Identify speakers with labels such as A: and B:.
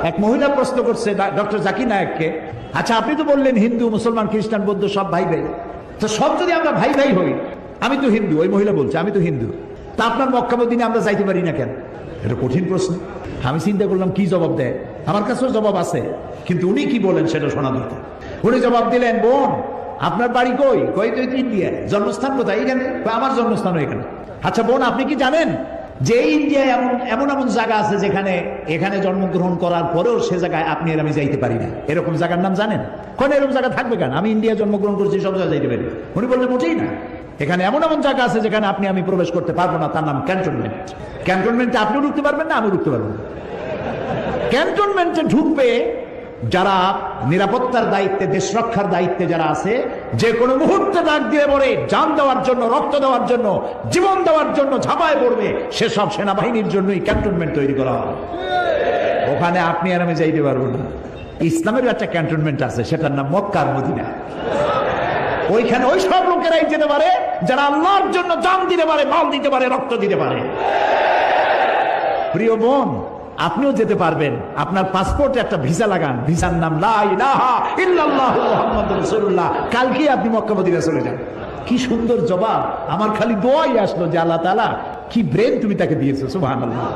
A: এক মহিলা প্রশ্ন করছে ডক্টর জাকির নায়েককে, আচ্ছা আপনি তো বললেন হিন্দু মুসলমান খ্রিস্টান বৌদ্ধ সব ভাই ভাই, তো সব যদি আমরা ভাই ভাই হই, আমি তো হিন্দু, ওই মহিলা বলছে আমি তো হিন্দু, তা আপনার মক্কা মদিনা আমরা যাইতে পারি না কেন? এটা কঠিন প্রশ্ন। আমি চিন্তা করলাম কি জবাব দেয়, আমার কাছেও জবাব আছে, কিন্তু উনি কি বলেন সেটা শোনা দরকার। উনি জবাব দিলেন, বোন আপনার বাড়ি কই? কই তো ইন্ডিয়ায়। জন্মস্থান কোথায়? এখানে। আমার জন্মস্থানও এখানে। আচ্ছা বোন আপনি কি জানেন যে ইন্ডিয়ায় এমন এমন জায়গা আছে যেখানে এখানে জন্মগ্রহণ করার পরেও সে জায়গায় আপনি আর আমি যাইতে পারি না, এরকম জায়গার নাম জানেন? কোন এরকম জায়গা থাকবে কেন? আমি ইন্ডিয়া জন্মগ্রহণ করছি, সব জায়গায় যাইতে পারি। উনি বললেন মোটেই না, এখানে এমন এমন জায়গা আছে যেখানে আপনি আমি প্রবেশ করতে পারবো না, তার নাম ক্যান্টনমেন্ট। ক্যান্টনমেন্টে আপনিও ঢুকতে পারবেন না, আমি ঢুকতে পারবো না। ক্যান্টনমেন্টে ঢুকবে যারা নিরাপত্তার দায়িত্বে, দেশ রক্ষার দায়িত্বে যারা আছে, যে কোনো মুহূর্তে ডাক দিয়ে পড়ে জান দেওয়ার জন্য, রক্ত দেওয়ার জন্য, জীবন দেওয়ার জন্য ঝাঁপায় পড়বে, সেসব সেনাবাহিনীর জন্যই ক্যান্টনমেন্ট তৈরি করা হয়। ওখানে আপনি আর আমি যাইতে পারবো না। ইসলামের একটা ক্যান্টনমেন্ট আছে, সেটার নাম মক্কা আর মদিনা। ওইখানে ওই সব লোকেরাই যেতে পারে যারা আল্লাহর জন্য জান দিতে পারে, মাল দিতে পারে, রক্ত দিতে পারে। প্রিয় বোন, আপনিও যেতে পারবেন। আপনার পাসপোর্টে একটা ভিসা লাগান, ভিসার নাম লা ইলাহা ইল্লাল্লাহু মুহাম্মাদুর রাসূলুল্লাহ। কালকে আপনি মক্কা মদিনা চলে যান। কি সুন্দর জবাব! আমার খালি দোয়াই আসলো যে আল্লাহ তাআলা কি ব্রেন তুমি তাকে দিয়েছো, সুবহানাল্লাহ।